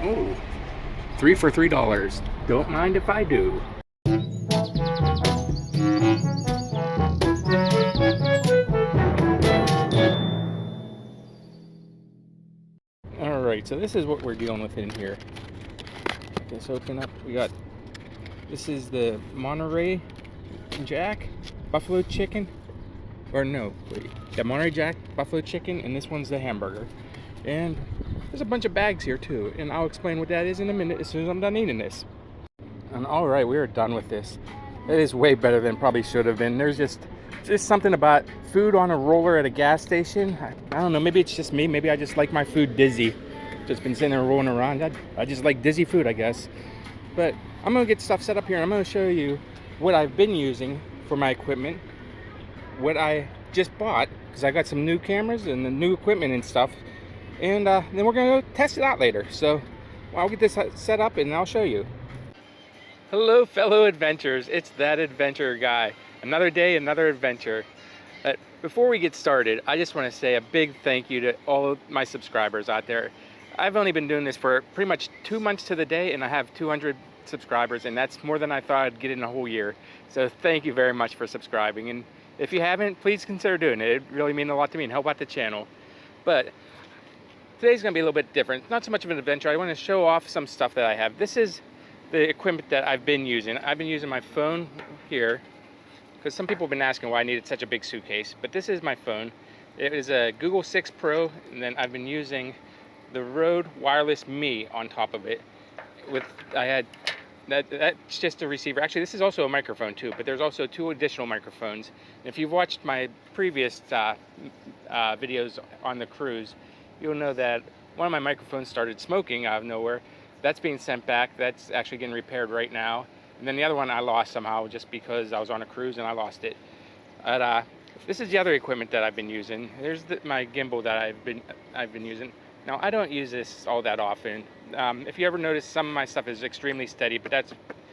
Oh, three for $3. Don't mind if I do. All right, so this is what we're dealing with in here. Okay, so open up. This is the Monterey Jack buffalo chicken, or no, wait, yeah, Monterey Jack buffalo chicken, and this one's the hamburger. And there's a bunch of bags here too, and I'll explain what that is in a minute as soon as I'm done eating this. And all right, we are done with this. It is way better than probably should have been. There's just something about food on a roller at a gas station. I don't know, maybe it's just me. Maybe I just like my food dizzy. Just been sitting there rolling around. I just like dizzy food, I guess. But I'm gonna get stuff set up here, and I'm gonna show you what I've been using for my equipment, what I just bought, because I got some new cameras and the new equipment and stuff, and then we're gonna go test it out later. So I'll get this set up and I'll show you. Hello, fellow adventurers. It's that adventurer guy. Another day, another adventure. But before we get started, I just want to say a big thank you to all of my subscribers out there. I've only been doing this for pretty much 2 months to the day, and I have 200 subscribers, and that's more than I thought I'd get in a whole year. So thank you very much for subscribing. And if you haven't, please consider doing it. It really means a lot to me and help out the channel. But today's going to be a little bit different. Not so much of an adventure. I want to show off some stuff that I have. This is the equipment that I've been using. I've been using my phone here, because some people have been asking why I needed such a big suitcase. But this is my phone. It is a Google 6 Pro, and then I've been using the Rode Wireless Me on top of it. That's just a receiver. Actually, this is also a microphone too, but there's also 2 additional microphones. And if you've watched my previous videos on the cruise, you'll know that one of my microphones started smoking out of nowhere. That's being sent back. That's actually getting repaired right now. And then the other one I lost somehow, just because I was on a cruise and I lost it. But this is the other equipment that I've been using. There's my gimbal that I've been using. Now, I don't use this all that often. If you ever notice, some of my stuff is extremely steady, but that's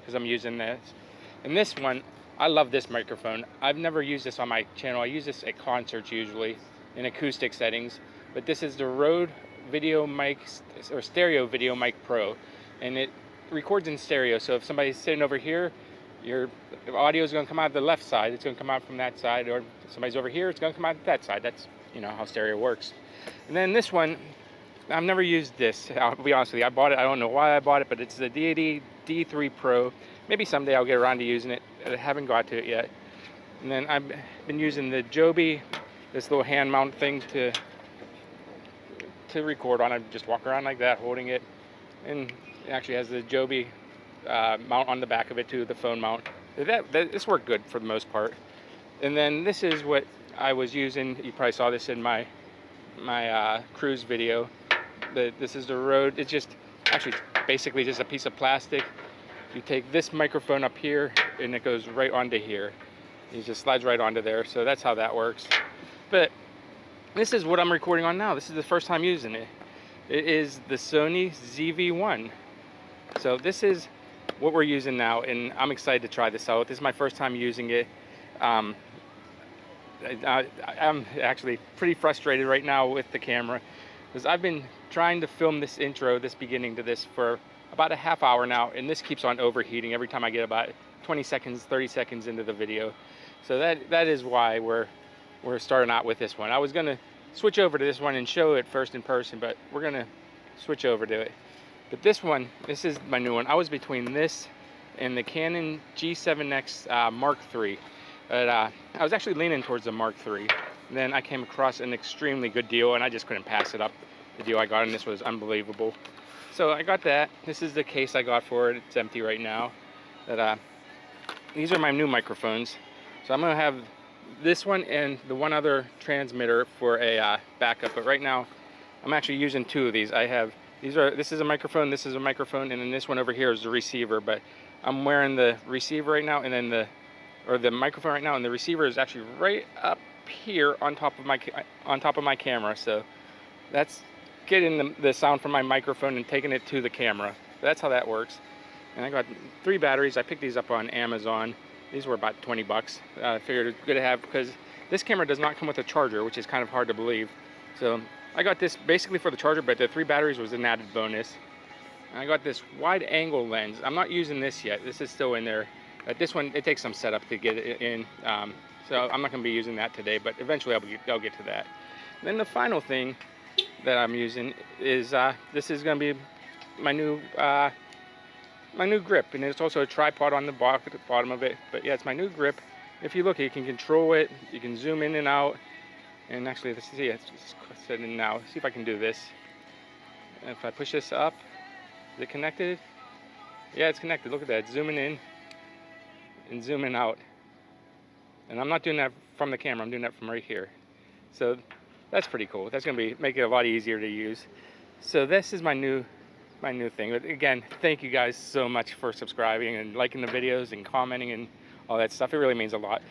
because I'm using this. And this one, I love this microphone. I've never used this on my channel. I use this at concerts usually in acoustic settings. But this is the Rode Video Mic, or Stereo Video Mic Pro. And it records in stereo. So if somebody's sitting over here, your audio is going to come out the left side. It's going to come out from that side. Or if somebody's over here, it's going to come out that side. That's, how stereo works. And then this one, I've never used this. I'll be honest with you. I bought it. I don't know why I bought it, but it's the Deity D3 Pro. Maybe someday I'll get around to using it. I haven't got to it yet. And then I've been using the Joby, this little hand mount thing to record on. I just walk around like that, holding it. And it actually has the Joby mount on the back of it too, the phone mount. This worked good for the most part. And then this is what I was using. You probably saw this in my cruise video. This is the Rode. It's just actually basically just a piece of plastic. You take this microphone up here and it goes right onto here. It just slides right onto there. So that's how that works. But this is what I'm recording on now. This is the first time using it. It is the Sony ZV-1. So this is what we're using now, and I'm excited to try this out. This is my first time using it. I'm actually pretty frustrated right now with the camera, because I've been trying to film this beginning to this for about a half hour now, and this keeps on overheating every time I get about 20 seconds, 30 seconds into the video. So that is why we're starting out with this one. I was gonna switch over to this one and show it first in person, but we're gonna switch over to it. But this is my new one. I was between this and the Canon G7X Mark III. But I was actually leaning towards the Mark III. And then I came across an extremely good deal, and I just couldn't pass it up. The deal I got, and this was unbelievable. So I got that. This is the case I got for it. It's empty right now. But these are my new microphones. So I'm gonna have this one and the one other transmitter for a backup. But right now, I'm actually using 2 of these. This is a microphone, and then this one over here is the receiver. But I'm wearing the receiver right now, and then the microphone right now, and the receiver is actually right up here on top of my camera. So that's getting the sound from my microphone and taking it to the camera. That's how that works. And I got 3 batteries. I picked these up on Amazon. These were about 20 bucks. I figured it's good to have, because this camera does not come with a charger, which is kind of hard to believe. So I got this basically for the charger, but the 3 batteries was an added bonus. And I got this wide angle lens. I'm not using this yet. This is still in there. This one, it takes some setup to get it in. So I'm not going to be using that today, but eventually I'll get to that. And then the final thing that I'm using is this is going to be my new grip, and it's also a tripod on the bottom of it. But yeah, it's my new grip. If you look, you can control it. You can zoom in and out. And actually, let's see. It's set in now. Let's see if I can do this. And if I push this up, is it connected? Yeah, it's connected. Look at that. It's zooming in and zooming out. And I'm not doing that from the camera. I'm doing that from right here. So that's pretty cool. That's going to make it a lot easier to use. So this is my new thing. But again, thank you guys so much for subscribing and liking the videos and commenting and all that stuff. It really means a lot.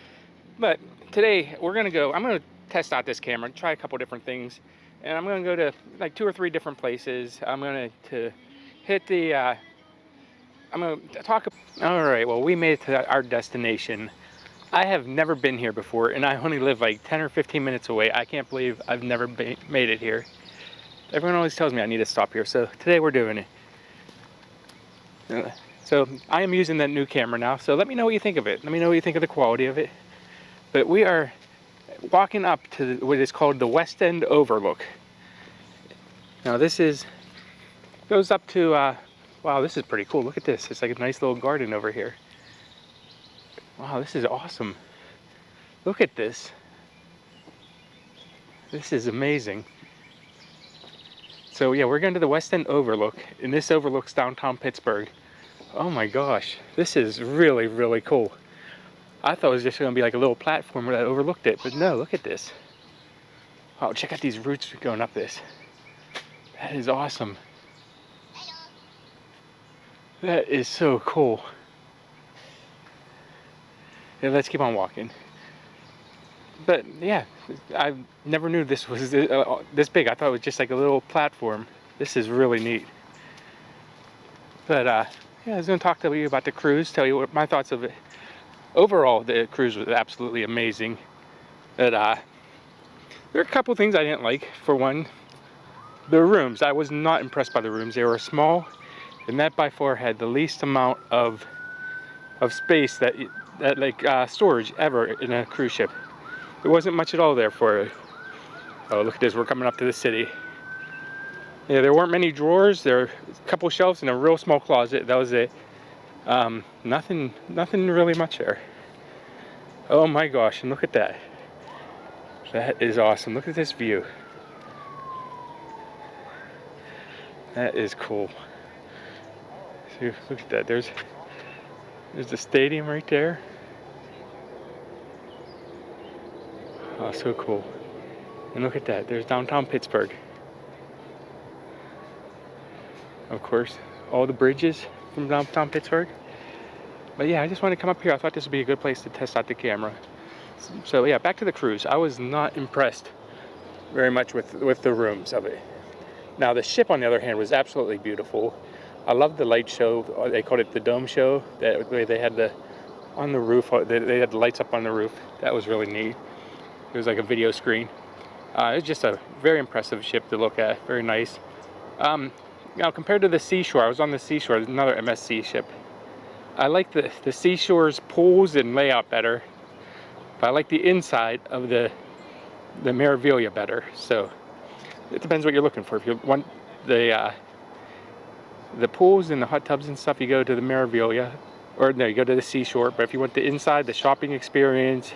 But today I'm going to test out this camera, try a couple different things, and I'm going to go to like 2 or 3 different places. I'm going to hit the I'm going to talk. All right, well, we made it to our destination. I have never been here before, and I only live like 10 or 15 minutes away. I can't believe I've never made it here. Everyone always tells me I need to stop here, so today we're doing it. So I am using that new camera now, so let me know what you think of it. Let me know what you think of the quality of it. But we are walking up to what is called the West End Overlook. Now this goes up to, wow, this is pretty cool. Look at this. It's like a nice little garden over here. Wow, this is awesome. Look at this. This is amazing. So yeah, we're going to the West End Overlook, and this overlooks downtown Pittsburgh. Oh my gosh, this is really, really cool. I thought it was just going to be like a little platform that overlooked it, but no, look at this. Oh, check out these roots going up this. That is awesome. That is so cool. Yeah, let's keep on walking. But yeah, I never knew this was this big. I thought it was just like a little platform. This is really neat. But yeah, I was going to talk to you about the cruise, tell you what my thoughts of it. Overall, the cruise was absolutely amazing. But there are a couple things I didn't like. For one, the rooms. I was not impressed by the rooms. They were small, and that by far had the least amount of space that like storage ever in a cruise ship. There wasn't much at all there for it. Oh, look at this. We're coming up to the city. Yeah, there weren't many drawers. There were a couple shelves and a real small closet. That was it. Nothing really much there. Oh my gosh, and look at that. That is awesome. Look at this view. That is cool. See, look at that. There's the stadium right there. Oh, so cool. And look at that. There's downtown Pittsburgh. Of course, all the bridges from downtown Pittsburgh. But yeah, I just wanted to come up here. I thought this would be a good place to test out the camera. So yeah, back to the cruise. I was not impressed very much with the rooms of it. Now the ship, on the other hand, was absolutely beautiful. I loved the light show. They called it the dome show. That way they had on the roof. They had the lights up on the roof. That was really neat. It was like a video screen. It was just a very impressive ship to look at. Very nice. Now compared to the Seashore, I was on the Seashore, another MSC ship. I like the Seashore's pools and layout better. But I like the inside of the Meraviglia better. So it depends what you're looking for. If you want the pools and the hot tubs and stuff, you go to the Meraviglia. Or no, you go to the Seashore. But if you want the inside, the shopping experience,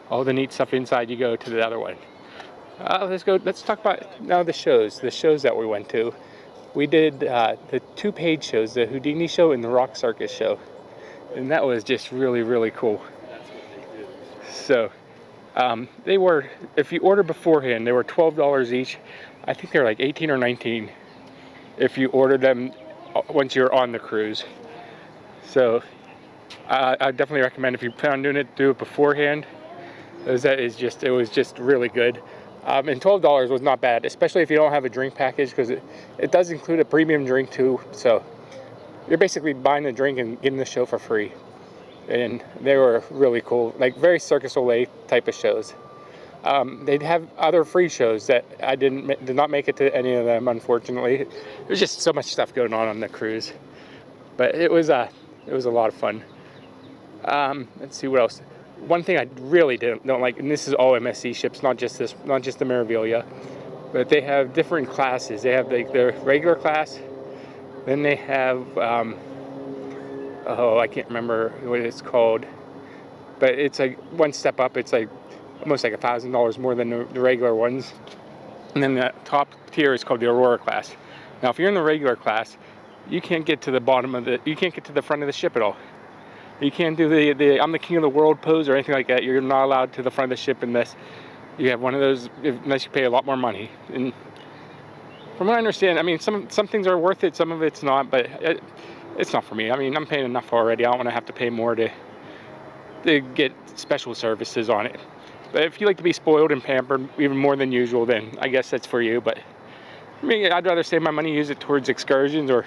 all the neat stuff inside, you go to the other one. Let's talk about now the shows that we went to. We did the 2 paid shows, the Houdini show and the Rock Circus show. And that was just really, really cool. So they were, if you order beforehand, they were $12 each. I think they're like 18 or 19 if you order them once you're on the cruise. So I definitely recommend, if you plan on doing it, do it beforehand. It was just really good. And $12 was not bad, especially if you don't have a drink package, because it does include a premium drink too. So you're basically buying the drink and getting the show for free. And they were really cool, like very Circus Olay type of shows. They'd have other free shows that I did not make it to any of them, unfortunately. There's just so much stuff going on the cruise, but it was a lot of fun. Let's see what else. One thing I really don't like, and this is all MSC ships, not just the Meraviglia, but they have different classes. They have like their regular class, then they have oh, I can't remember what it's called, but it's like one step up. It's like almost like $1,000 more than the regular ones. And then the top tier is called the Aurora class. Now, if you're in the regular class, you can't get to the you can't get to the front of the ship at all. You can't do the I'm the king of the world pose or anything like that. You're not allowed to the front of the ship unless you have one of those, unless you pay a lot more money. And from what I understand, I mean, some things are worth it, some of it's not, but it's not for me. I mean, I'm paying enough already. I don't want to have to pay more to get special services on it. But if you like to be spoiled and pampered even more than usual, then I guess that's for you. But I mean, I'd rather save my money, use it towards excursions, or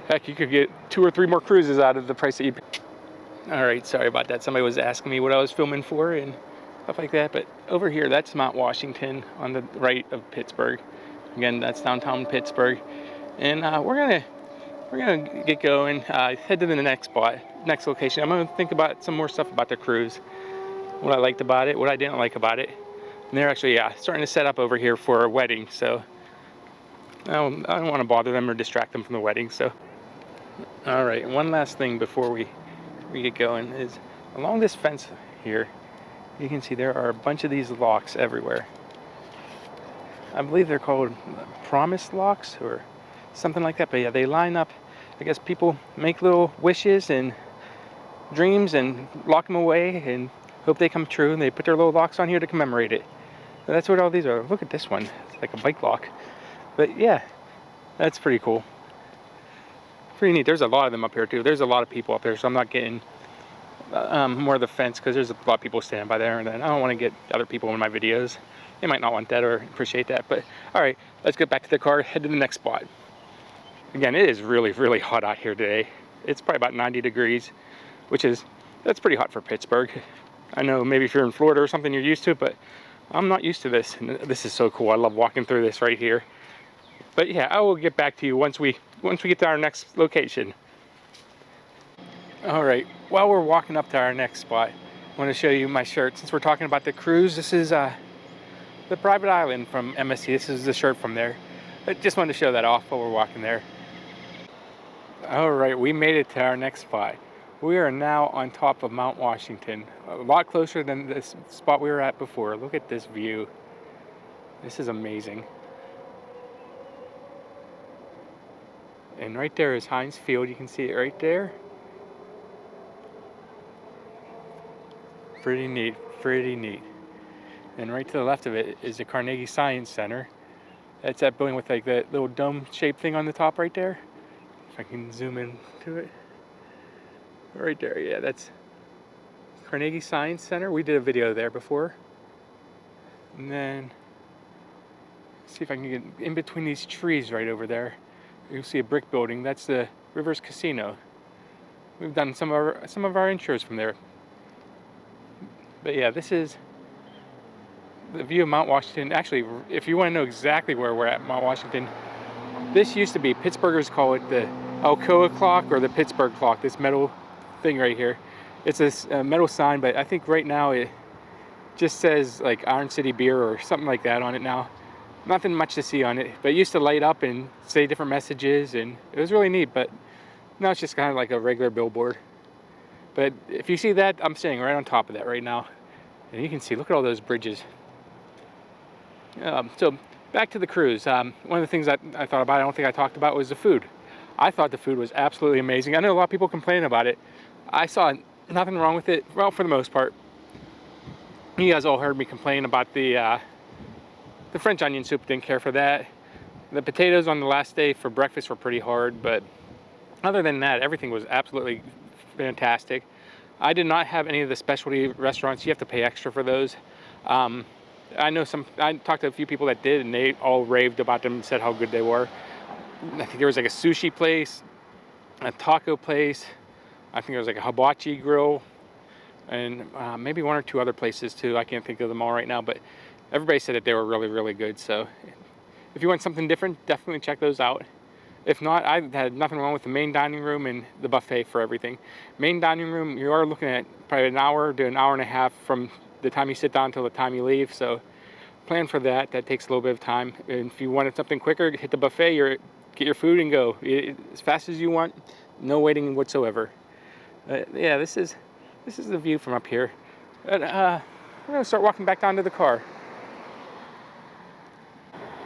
heck, you could get 2 or 3 more cruises out of the price that you pay. All right, sorry about that. Somebody was asking me what I was filming for and stuff like that. But over here, that's Mount Washington on the right of Pittsburgh. Again, that's downtown Pittsburgh. And we're gonna get going, head to the next spot, next location. I'm gonna think about some more stuff about the cruise, what I liked about it, what I didn't like about it. And they're actually starting to set up over here for a wedding, so I don't want to bother them or distract them from the wedding. So all right, one last thing before we get going is along this fence here, you can see there are a bunch of these locks everywhere. I believe they're called promise locks or something like that, but yeah, they line up. I guess people make little wishes and dreams and lock them away and hope they come true, and they put their little locks on here to commemorate it. So that's what all these are. Look at this one, it's like a bike lock. But yeah, that's pretty cool, pretty neat. There's a lot of them up here too. There's a lot of people up there, so I'm not getting more of the fence because there's a lot of people standing by there, and then I don't want to get other people in my videos. They might not want that or appreciate that. But all right, let's get back to the car, head to the next spot. Again, it is really, really hot out here today. It's probably about 90 degrees, that's pretty hot for Pittsburgh. I know maybe if you're in Florida or something you're used to it, but I'm not used to this. And this is so cool. I love walking through this right here. But yeah, I will get back to you once we get to our next location. All right, while we're walking up to our next spot, I want to show you my shirt. Since we're talking about the cruise, this is the Private Island from MSC. This is the shirt from there. I just wanted to show that off while we're walking there. All right, we made it to our next spot. We are now on top of Mount Washington, a lot closer than this spot we were at before. Look at this view. This is amazing. And right there is Heinz Field. You can see it right there. Pretty neat, pretty neat. And right to the left of it is the Carnegie Science Center. That's that building with like that little dome-shaped thing on the top right there. If I can zoom in to it. Right there, yeah, that's Carnegie Science Center. We did a video there before. And then, let's see if I can get in between these trees right over there. You'll see a brick building. That's the Rivers Casino. We've done some of our intros from there. But yeah, this is the view of Mount Washington. Actually, if you want to know exactly where we're at, Mount Washington, this used to be, Pittsburghers call it the Alcoa clock or the Pittsburgh clock, this metal thing right here. It's this metal sign, but I think right now it just says like Iron City Beer or something like that on it now. Nothing much to see on it, but it used to light up and say different messages, and it was really neat. But now it's just kind of like a regular billboard. But if you see that, I'm standing right on top of that right now, and you can see, look at all those bridges. So back to the cruise. One of the things that I thought about, I don't think I talked about, was the food. I thought the food was absolutely amazing. I know a lot of people complain about it. I saw nothing wrong with it, well, for the most part. You guys all heard me complain about the French onion soup. Didn't care for that. The potatoes on the last day for breakfast were pretty hard, but other than that, everything was absolutely fantastic. I did not have any of the specialty restaurants. You have to pay extra for those. I talked to a few people that did, and they all raved about them and said how good they were. I think there was like a sushi place, a taco place. I think there was like a hibachi grill. and maybe one or two other places too. I can't think of them all right now, but everybody said that they were really, really good. So if you want something different, definitely check those out. If not, I had nothing wrong with the main dining room and the buffet for everything. Main dining room, you are looking at probably an hour to an hour and a half from the time you sit down until the time you leave. So plan for that. That takes a little bit of time. And if you wanted something quicker, hit the buffet, get your food and go. As fast as you want, no waiting whatsoever. Yeah, this is the view from up here. But, we're gonna start walking back down to the car.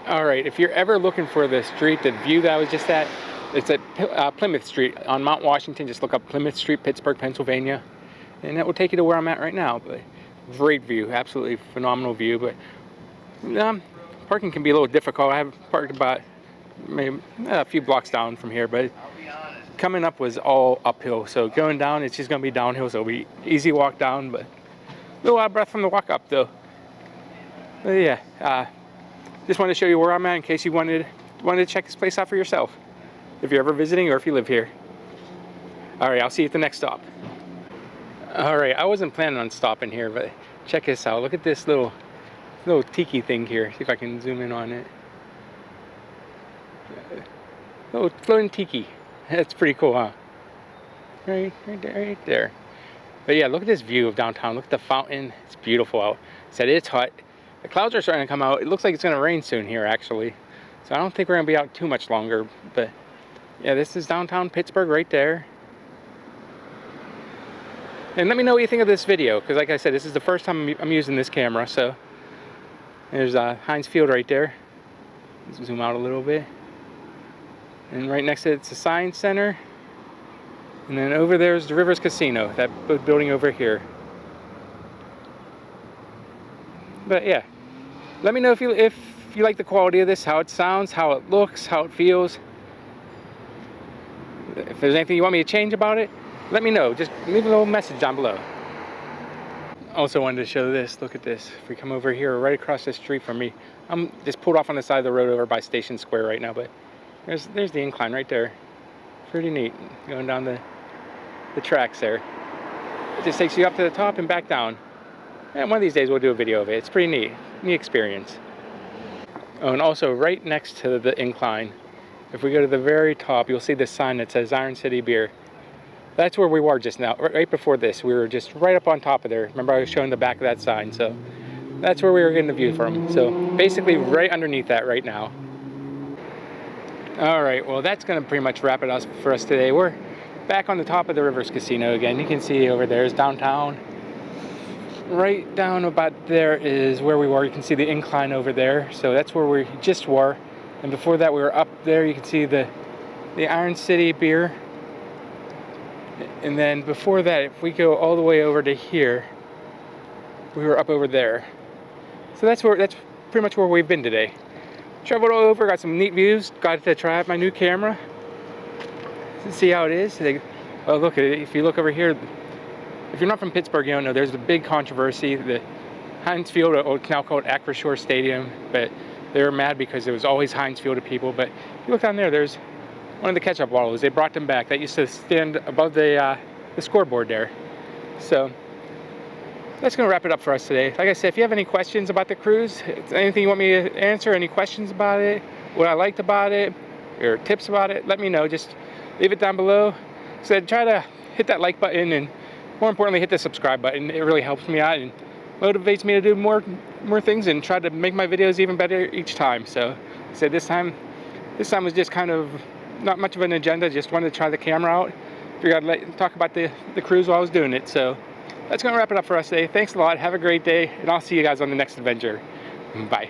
All right, if you're ever looking for the street, the view that I was just at, it's at Plymouth Street on Mount Washington. Just look up Plymouth Street, Pittsburgh, Pennsylvania, and that will take you to where I'm at right now. But great view, absolutely phenomenal view. But parking can be a little difficult. I have parked about maybe a few blocks down from here, but coming up was all uphill. So going down, it's just gonna be downhill. So it'll be easy walk down, but a little out of breath from the walk up though. But yeah. Just wanted to show you where I'm at in case you wanted to check this place out for yourself, if you're ever visiting or if you live here. All right, I'll see you at the next stop. All right, I wasn't planning on stopping here, but check this out. Look at this little tiki thing here. See if I can zoom in on it. Little floating tiki. That's pretty cool, huh? Right there. But yeah, look at this view of downtown. Look at the fountain. It's beautiful out. Said it's hot. The clouds are starting to come out. It looks like it's going to rain soon here, actually. So I don't think we're going to be out too much longer. But yeah, this is downtown Pittsburgh right there. And let me know what you think of this video, because like I said, this is the first time I'm using this camera. So there's Heinz Field right there. Let's zoom out a little bit. And right next to it's the Science Center. And then over there's the Rivers Casino, that building over here. But yeah. Let me know if you like the quality of this, how it sounds, how it looks, how it feels. If there's anything you want me to change about it, let me know. Just leave a little message down below. Also wanted to show this. Look at this. If we come over here, right across the street from me, I'm just pulled off on the side of the road over by Station Square right now, but there's the incline right there. Pretty neat. Going down the tracks there. It just takes you up to the top and back down. And one of these days we'll do a video of it. It's pretty neat experience. Oh, and also right next to the incline, if we go to the very top, you'll see the sign that says Iron City Beer. That's where we were just now. Right before this, we were just right up on top of there. Remember I was showing the back of that sign, so that's where we were getting the view from. So basically right underneath that right now. All right, well that's gonna pretty much wrap it up for us today. We're back on the top of the Rivers Casino again. You can see over there is downtown. Right down about there is where we were. You can see the incline over there. So that's where we just were. And before that we were up there. You can see the Iron City Beer. And then before that, if we go all the way over to here, we were up over there. So that's pretty much where we've been today. Traveled all over, got some neat views, got to try out my new camera. See how it is. Oh look, if you look over here, if you're not from Pittsburgh, you don't know, there's a big controversy. The Heinz Field, or it's now called Acrisure Stadium, but they were mad because there was always Heinz Field of people. But you look down there, there's one of the ketchup bottles. They brought them back. That used to stand above the scoreboard there. So that's going to wrap it up for us today. Like I said, if you have any questions about the cruise, anything you want me to answer, any questions about it, what I liked about it, or tips about it, let me know. Just leave it down below. So try to hit that like button, and more importantly, hit the subscribe button. It really helps me out and motivates me to do more things and try to make my videos even better each time. So I said this time was just kind of not much of an agenda. Just wanted to try the camera out. Figured I'd talk about the cruise while I was doing it. So that's going to wrap it up for us today. Thanks a lot. Have a great day, and I'll see you guys on the next adventure. Bye.